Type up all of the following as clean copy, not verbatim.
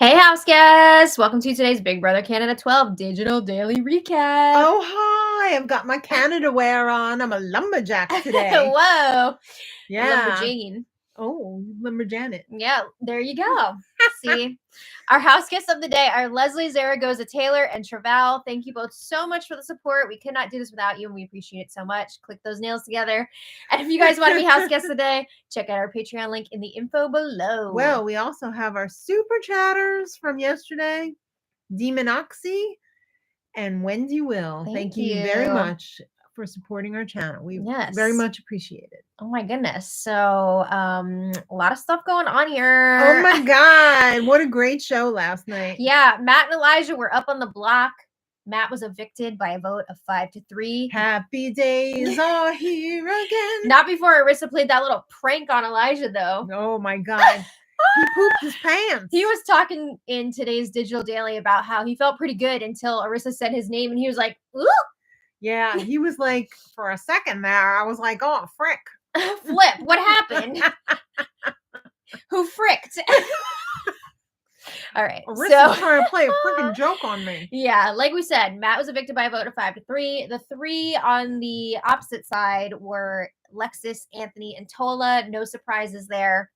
Hey, house guests! Welcome to today's Big Brother Canada 12 Digital Daily Recap. Oh, hi. I've got my Canada wear on. I'm a lumberjack today. Whoa! Yeah. Lumberjane. Oh, lumberjanet. Yeah, there you go. See, our house guests of the day are Leslie, Zaragoza, Taylor, and Travell. Thank you both so much for the support. We could not do this without you, and we appreciate it so much. Click those nails together. And if you guys want to be house guests today, check out our Patreon link in the info below. Well, we also have our super chatters from yesterday, Demonoxy and Wendy Will. Thank you very you. much for supporting our channel. We very much appreciate it. Oh my goodness. So, a lot of stuff going on here. Oh my God. What a great show last night. Yeah, Matt and Elijah were up on the block. Matt was evicted by a vote of 5-3. Happy days are here again. Not before Arissa played that little prank on Elijah, though. Oh my God. He pooped his pants. He was talking in today's Digital Daily about how he felt pretty good until Arissa said his name and he was like, ooh. Yeah, he was like, for a second there, I was like, oh, frick. Flip, what happened? Who fricked? All right. Arissa's trying to play a freaking joke on me. Yeah, like we said, Matt was evicted by a vote of 5-3. The three on the opposite side were Lexus, Anthony, and Tola. No surprises there.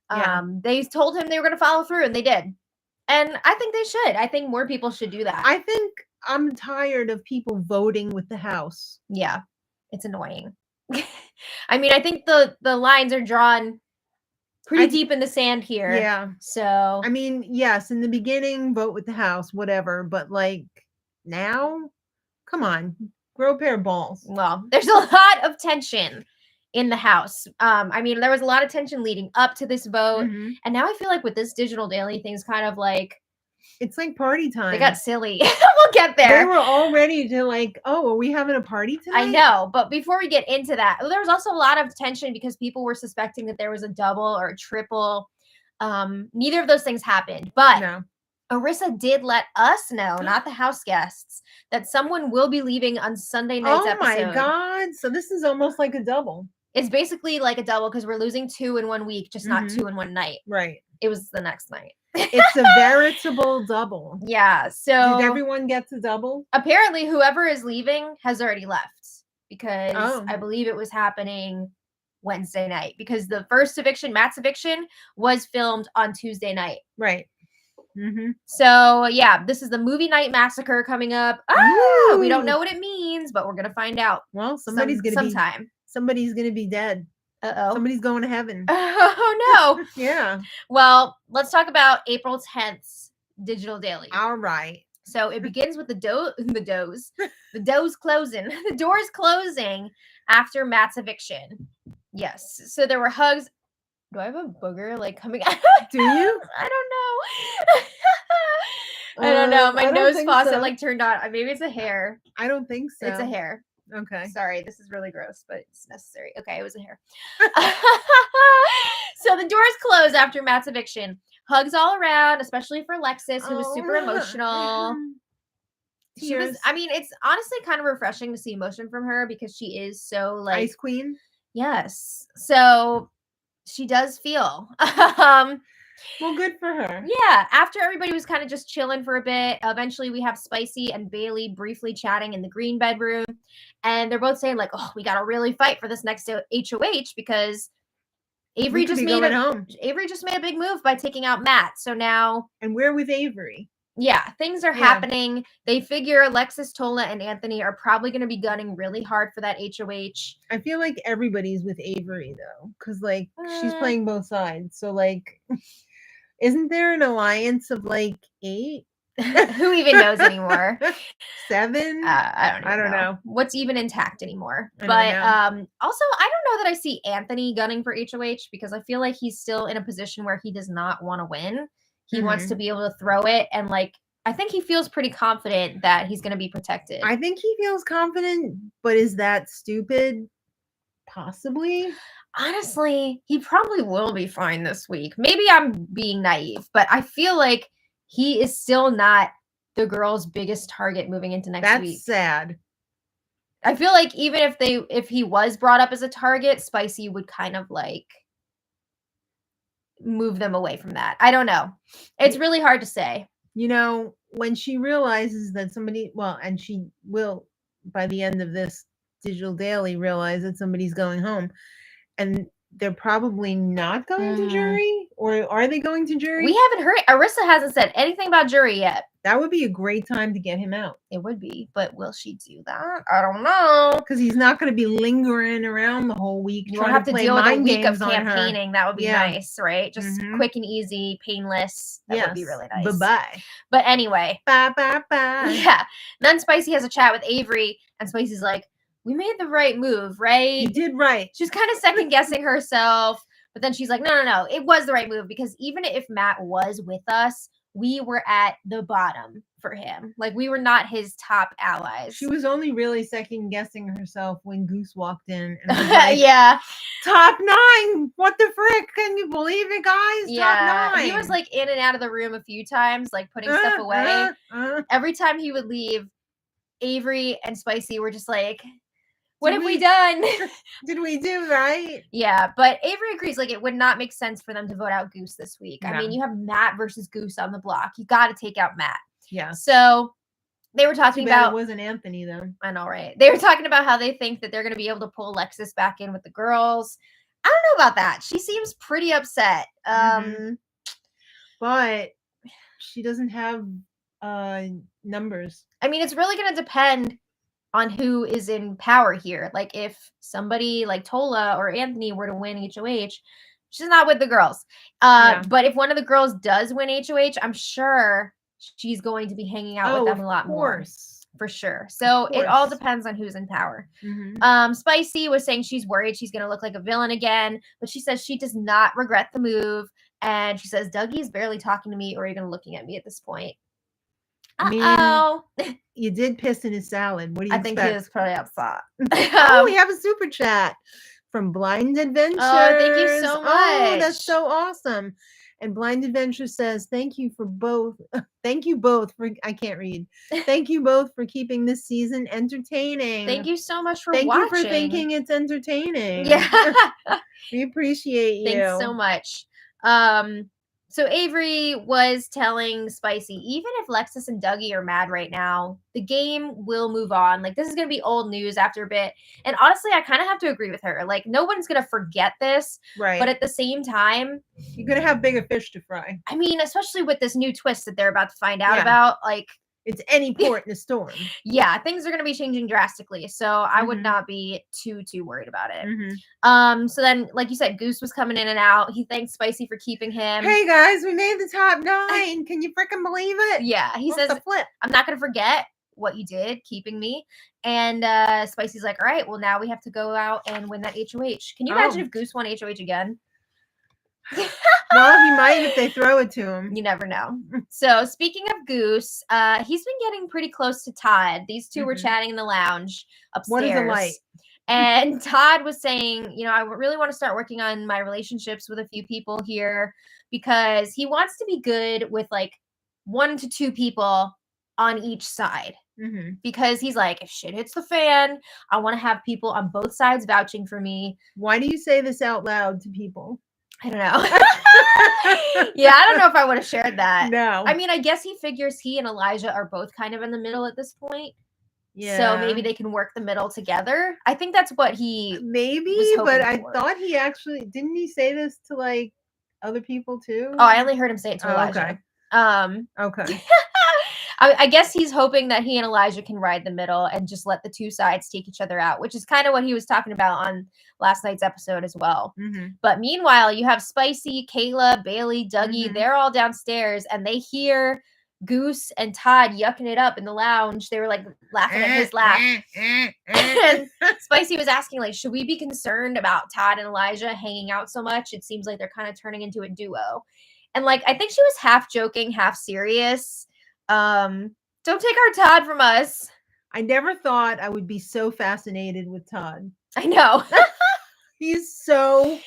Yeah. They told him they were going to follow through, and they did. And I think they should. I think more people should do that. I think I'm tired of people voting with the house. Yeah, it's annoying. I mean, I think the lines are drawn pretty deep in the sand here. Yeah. So, I mean, yes, in the beginning, vote with the house, whatever. But like now, come on, grow a pair of balls. Well, there's a lot of tension in the house. I mean, there was a lot of tension leading up to this vote. Mhm. And now I feel like with this Digital Daily thing's kind of like, it's like party time. they got silly. We'll get there. They were all ready to like, oh, are we having a party tonight? I know, but before we get into that, there was also a lot of tension because people were suspecting that there was a double or a triple. Neither of those things happened, but No. Arissa did let us know, not the house guests, that someone will be leaving on Sunday night's episode. Oh my God. So this is almost like a double. It's basically like a double because we're losing 2 in 1 week, just not 2 in 1 night. Right. It was the next night. It's a veritable double. Yeah. So did everyone get to double? Apparently, whoever is leaving has already left because Oh. I believe it was happening Wednesday night because the first eviction, Matt's eviction, was filmed on Tuesday night. Right. Mm-hmm. So yeah, this is the movie night massacre coming up. Ah, we don't know what it means, but we're gonna find out. Well, somebody's gonna be dead. Uh-oh. Somebody's going to heaven. Oh no. Yeah. Well, let's talk about April 10th's Digital Daily. All right. So it begins with the doors closing. The doors closing after Matt's eviction. Yes. So there were hugs. Do I have a booger like coming out? Do you? I don't know. I don't know. My nose faucet like turned on. Maybe it's a hair. I don't think so. It's a hair. Okay. Sorry, this is really gross, but it's necessary. Okay, it was a hair. So the doors close after Matt's eviction. Hugs all around, especially for Lexus, who was super emotional. She was, I mean, it's honestly kind of refreshing to see emotion from her because she is so like Ice Queen. Yes. So she does feel. Well, good for her. Yeah. After everybody was kind of just chilling for a bit, eventually we have Spicy and Bailey briefly chatting in the green bedroom. And they're both saying like, oh, we got to really fight for this next HOH because Avery just made a big move by taking out Matt. So now. And we're with Avery. Yeah, things are happening. They figure Alexis, Tola, and Anthony are probably going to be gunning really hard for that HOH. I feel like everybody's with Avery, though, because, like, she's playing both sides. So, like, isn't there an alliance of, like, 8? Who even knows anymore? 7? I don't know. What's even intact anymore? But also, I don't know that I see Anthony gunning for HOH because I feel like he's still in a position where he does not want to win. He wants to be able to throw it. And like, I think he feels pretty confident that he's going to be protected. I think he feels confident, but is that stupid? Possibly. Honestly, he probably will be fine this week. Maybe I'm being naive, but I feel like he is still not the girl's biggest target moving into next week. That's sad. I feel like even if he was brought up as a target, Spicy would kind of like move them away from that. I don't know. It's really hard to say. You know, when she realizes that somebody, well, and she will by the end of this digital daily realize that somebody's going home, and they're probably not going to jury, or are they going to jury? We haven't heard. Arissa hasn't said anything about jury yet. That would be a great time to get him out. It would be, but will she do that? I don't know. Because he's not going to be lingering around the whole week. You won't have to deal with a week of campaigning. That would be nice, right? Just quick and easy, painless. That would be really nice. Bye-bye. But anyway. Bye-bye-bye. Yeah. Then Spicy has a chat with Avery, and Spicy's like, we made the right move, right? You did right. She's kind of second-guessing herself, but then she's like, no. It was the right move, because even if Matt was with us, we were at the bottom for him. Like, we were not his top allies. She was only really second guessing herself when Goose walked in and was like, yeah, top 9. What the frick? Can you believe it, guys? Yeah. Top 9. He was like in and out of the room a few times, like putting stuff away. Every time he would leave, Avery and Spicy were just like, what have we done? Did we do right? Yeah, but Avery agrees, like, it would not make sense for them to vote out Goose this week. No. I mean, you have Matt versus Goose on the block. You got to take out Matt. Yeah. So they were talking about. It wasn't Anthony, though. I know, right? They were talking about how they think that they're going to be able to pull Alexis back in with the girls. I don't know about that. She seems pretty upset. But she doesn't have numbers. I mean, it's really going to depend on who is in power here. Like, if somebody like Tola or Anthony were to win HOH, she's not with the girls. But if one of the girls does win HOH, I'm sure she's going to be hanging out with them a lot more. For sure. So it all depends on who's in power. Spicy was saying she's worried she's going to look like a villain again, but she says she does not regret the move. And she says, Dougie's barely talking to me or even looking at me at this point. You did piss in his salad. What do you expect? I think he was probably upset. We have a super chat from Blind Adventures. Oh, thank you so much. Oh, that's so awesome. And Blind Adventure says, thank you both for, I can't read. Thank you both for keeping this season entertaining. Thank you so much for watching. watching. Thank you for thinking it's entertaining. Yeah. We appreciate you. Thanks so much. So Avery was telling Spicy, even if Lexus and Dougie are mad right now, the game will move on. Like, this is going to be old news after a bit. And honestly, I kind of have to agree with her. Like, no one's going to forget this. Right. But at the same time, you're going to have bigger fish to fry. I mean, especially with this new twist that they're about to find out about, like, it's any port in a storm. Yeah, things are going to be changing drastically. So I would not be too worried about it. So then, like you said, Goose was coming in and out. He thanked Spicy for keeping him. Hey, guys, we made the top 9. Can you freaking believe it? Yeah, he says, I'm not going to forget what you did, keeping me. And Spicy's like, all right, well, now we have to go out and win that HOH. Can you imagine if Goose won HOH again? Well, he might if they throw it to him. You never know. So speaking of Goose, he's been getting pretty close to Todd. These two were chatting in the lounge upstairs. What is it like? And Todd was saying, you know, I really want to start working on my relationships with a few people here, because he wants to be good with like 1 to 2 people on each side. Because he's like, if shit hits the fan, I want to have people on both sides vouching for me. Why do you say this out loud to people? I don't know. Yeah, I don't know if I would have shared that. No. I mean, I guess he figures he and Elijah are both kind of in the middle at this point. Yeah. So maybe they can work the middle together. I think that's what he but I thought he actually didn't he say this to like other people too? Oh, I only heard him say it to Elijah. Okay. I guess he's hoping that he and Elijah can ride the middle and just let the two sides take each other out, which is kind of what he was talking about on last night's episode as well. But meanwhile, you have Spicy, Kayla, Bailey, Dougie. They're all downstairs, and they hear Goose and Todd yucking it up in the lounge. They were like laughing at his laugh. And Spicy was asking, like, should we be concerned about Todd and Elijah hanging out so much? It seems like they're kind of turning into a duo. And like, I think she was half joking, half serious. Don't take our Todd from us. I never thought I would be so fascinated with Todd. I know. He's so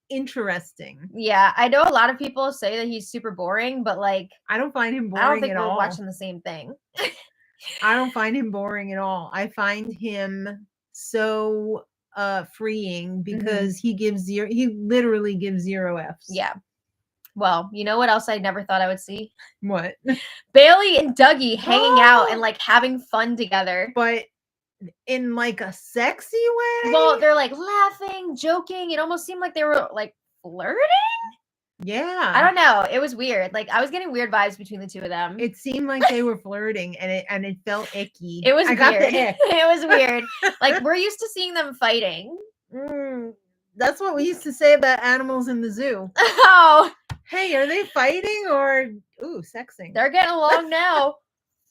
interesting. Yeah, I know a lot of people say that he's super boring, but like, I don't find him boring I don't think at we're all. watching the same thing. I don't find him boring at all. I find him so freeing because he literally gives 0 Fs. Yeah. Well, you know what else I never thought I would see? What? Bailey and Dougie hanging out and like having fun together. But in like a sexy way? Well, they're like laughing, joking. It almost seemed like they were like flirting. Yeah. I don't know. It was weird. Like I was getting weird vibes between the two of them. It seemed like they were flirting, and it felt icky. It was I weird. got the ick. It was weird. Like we're used to seeing them fighting. That's what we used to say about animals in the zoo. Oh, Hey, are they fighting or sexing? they're getting along now.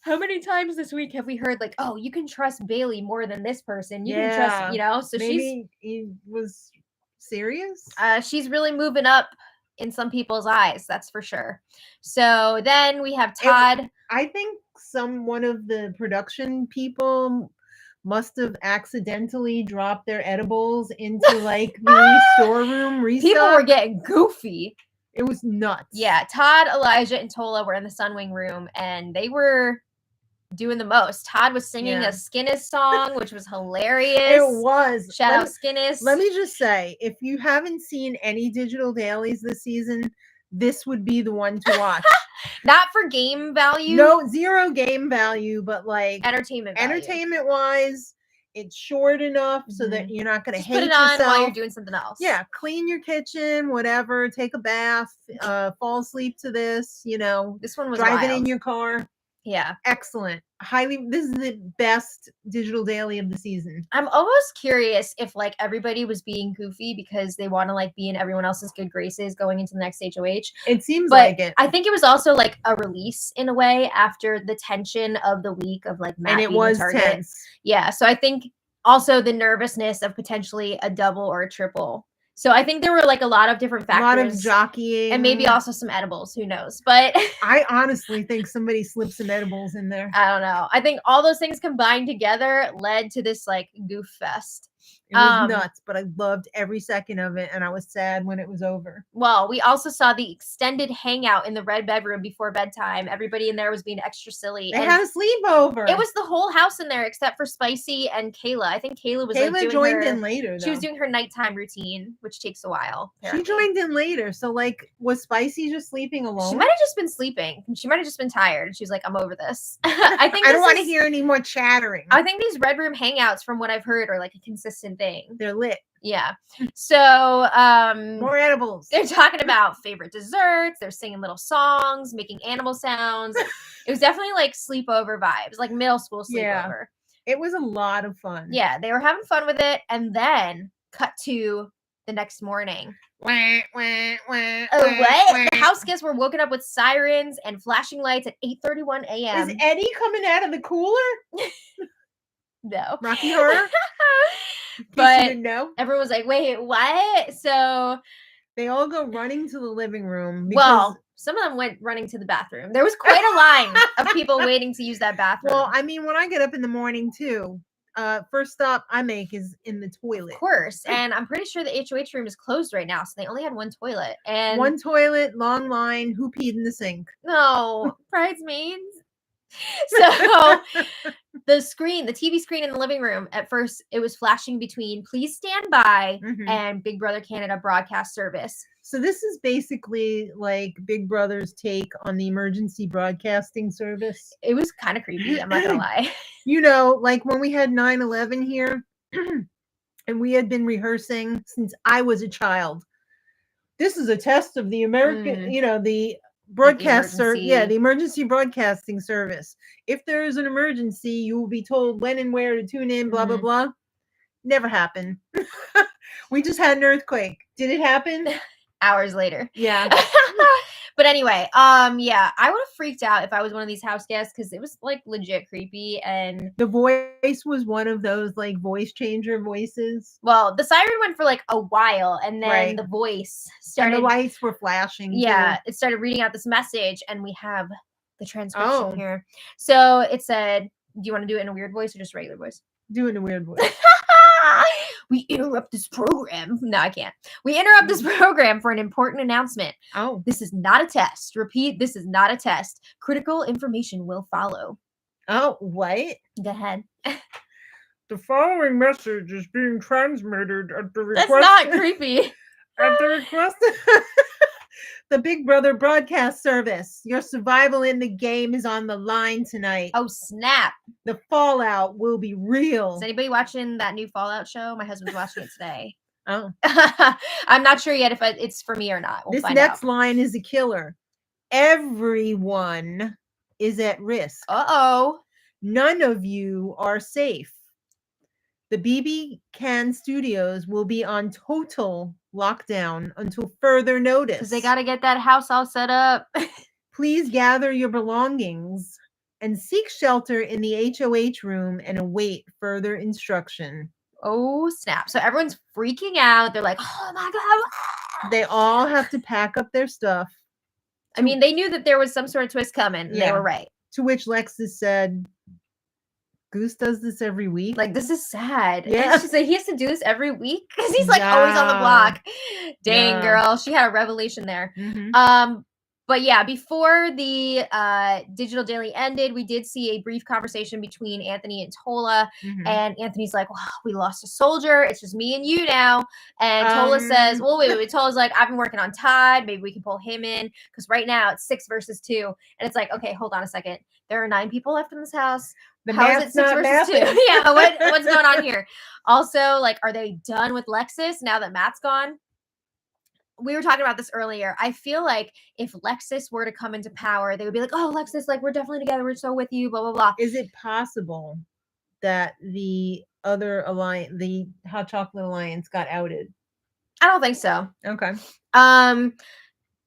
How many times this week have we heard like, oh, you can trust Bailey more than this person. You can trust, you know. So maybe he was serious. She's really moving up in some people's eyes, that's for sure. So then we have Todd. I think one of the production people must have accidentally dropped their edibles into like the storeroom restock. People were getting goofy. It was nuts. Yeah, Todd, Elijah, and Tola were in the Sunwing room, and they were doing the most. Todd was singing a Skinnis song, which was hilarious. It was. Shout out Skinnis. Let me just say, if you haven't seen any digital dailies this season, this would be the one to watch. Not for game value. No, zero game value, but like entertainment wise, it's short enough so that you're not going to hate put it on yourself while you're doing something else. Yeah, clean your kitchen, whatever, take a bath, fall asleep to this, you know. This one was driving wild. in your car. Yeah. Excellent. This is the best digital daily of the season. I'm almost curious if like everybody was being goofy because they want to like be in everyone else's good graces going into the next HOH. It seems like it. I think it was also like a release in a way after the tension of the week of like Matt being in Target. Tense. Yeah. So I think also the nervousness of potentially a double or a triple. So I think there were like a lot of different factors. A lot of jockeying. And maybe also some edibles. Who knows? But I honestly think somebody slipped some edibles in there. I don't know. I think all those things combined together led to this like goof fest. It was nuts, but I loved every second of it, and I was sad when it was over. Well, we also saw the extended hangout in the red bedroom before bedtime. Everybody in there was being extra silly. They had a sleepover. It was the whole house in there except for Spicy and Kayla. I think Kayla was like joined in later. She was doing her nighttime routine, which takes a while. Apparently. She joined in later. So, like, was Spicy just sleeping alone? She might have just been sleeping. She might have just been tired. She was like, I'm over this. I don't want to hear any more chattering. I think these red room hangouts, from what I've heard, are like a consistent thing. They're lit. Yeah. So more edibles. They're talking about favorite desserts. They're singing little songs, making animal sounds. It was definitely like sleepover vibes, like middle school sleepover. Yeah. It was a lot of fun. Yeah, they were having fun with it. And then cut to the next morning. What? The house guests were woken up with sirens and flashing lights at 8:31 a.m. Is Eddie coming out of the cooler? No. Rocky Horror? But everyone was like, wait, what? So they all go running to the living room. Well, some of them went running to the bathroom. There was quite a line of people waiting to use that bathroom. Well, I mean, when I get up in the morning too, first stop I make is in the toilet. Of course. And I'm pretty sure the HOH room is closed right now. So they only had one toilet. And one toilet, long line, who peed in the sink? No, bridesmaids. So the TV screen in the living room, at first it was flashing between please stand by and Big Brother Canada broadcast service. So this is basically like Big Brother's take on the emergency broadcasting service. It was kind of creepy, I'm not gonna lie. You know, like when we had 9/11 here and we had been rehearsing since I was a child. This is a test of the American, the broadcast the emergency broadcasting service. If there is an emergency, you will be told when and where to tune in, blah blah blah. Never happened. We just had an earthquake. Did it happen? Hours later. Yeah. But anyway, I would have freaked out if I was one of these house guests because it was like legit creepy. And the voice was one of those like voice changer voices. Well, the siren went for like a while, and then the voice started. And the lights were flashing. Yeah, it started reading out this message, and we have the transcription here. So it said, "Do you want to do it in a weird voice or just regular voice?" Do it in a weird voice. We interrupt this program. No, I can't. We interrupt this program for an important announcement. Oh. This is not a test. Repeat, this is not a test. Critical information will follow. Oh, what? Go ahead. The following message is being transmitted at the request. That's not creepy. At the request. the Big Brother broadcast service. Your survival in the game is on the line tonight. Oh, snap. The fallout will be real. Is anybody watching that new Fallout show? My husband's watching it today. Oh. I'm not sure yet if it's for me or not. We'll This find next out. line is a killer. Everyone is at risk. Uh-oh. None of you are safe. The BB Can Studios will be on total lockdown until further notice. Because they got to get that house all set up. Please gather your belongings and seek shelter in the HOH room and await further instruction. Oh, snap. So everyone's freaking out. They're like, oh my God. They all have to pack up their stuff. I mean, they knew that there was some sort of twist coming. And they were right. To which Lexus said, Goose does this every week. Like, this is sad. Yeah. And she's like, he has to do this every week? Because he's like always on the block. Dang, girl. She had a revelation there. Mm-hmm. But yeah, before the Digital Daily ended, we did see a brief conversation between Anthony and Tola. Mm-hmm. And Anthony's like, well, we lost a soldier. It's just me and you now. And Tola says, well, wait. Tola's like, I've been working on Todd. Maybe we can pull him in. Because right now it's 6 versus 2. And it's like, okay, hold on a second. There are 9 people left in this house. How is it 6 versus 2? Yeah, what's going on here? Also, like, are they done with Lexus now that Matt's gone? We were talking about this earlier. I feel like if Lexus were to come into power, they would be like, oh, Lexus, like, we're definitely together. We're so with you, blah, blah, blah. Is it possible that the other alliance, the Hot Chocolate Alliance, got outed? I don't think so. Okay.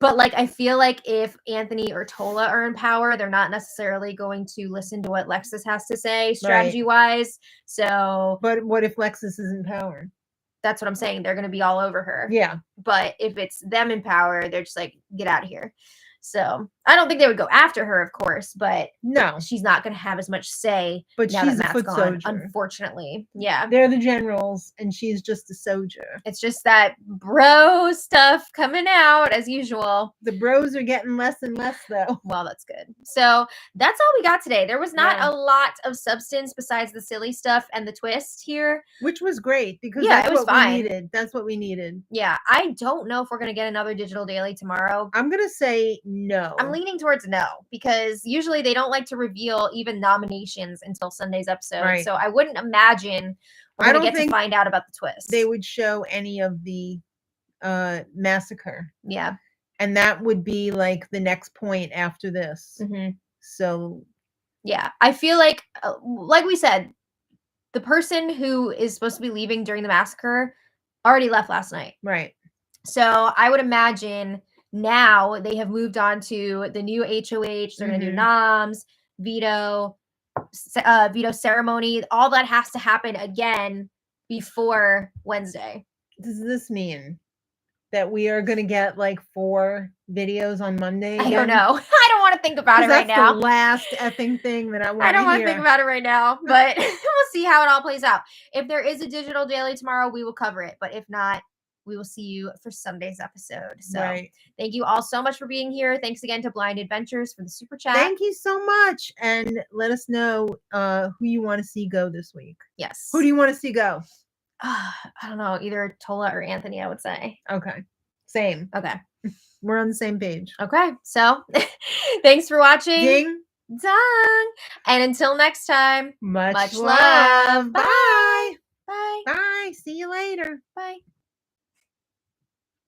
But like, I feel like if Anthony or Tola are in power, they're not necessarily going to listen to what Lexus has to say strategy-wise. So, but what if Lexus is in power? That's what I'm saying. They're going to be all over her. Yeah. But if it's them in power, they're just like, get out of here. So I don't think they would go after her, of course, but no, she's not going to have as much say. But now she's that a Matt's foot gone, soldier. Unfortunately. Yeah. They're the generals and she's just a soldier. It's just that bro stuff coming out as usual. The bros are getting less and less though. Well, that's good. So that's all we got today. There was not a lot of substance besides the silly stuff and the twist here. Which was great because it was fine. We needed. That's what we needed. Yeah. I don't know if we're going to get another Digital Daily tomorrow. I'm going to say no. I'm leaning towards no because usually they don't like to reveal even nominations until Sunday's episode. Right. So I wouldn't imagine we're going to get to find out about the twist. They would show any of the massacre. Yeah. And that would be like the next point after this. Mm-hmm. So. Yeah. I feel like we said, the person who is supposed to be leaving during the massacre already left last night. Right. So I would imagine now they have moved on to the new HOH. They're going to do noms, veto ceremony. All that has to happen again before Wednesday. Does this mean that we are going to get like 4 videos on Monday? I don't know. I don't want to think about it right now. That's the last effing thing that I want to hear. I don't want to think about it right now, but we'll see how it all plays out. If there is a Digital Daily tomorrow, we will cover it. But if not, we will see you for Sunday's episode. So thank you all so much for being here. Thanks again to Blind Adventures for the super chat. Thank you so much. And let us know who you want to see go this week. Yes. Who do you want to see go? I don't know. Either Tola or Anthony, I would say. Okay. Same. Okay. We're on the same page. Okay. So thanks for watching. Ding. Dong. And until next time, much love. Bye. Bye. Bye. See you later. Bye.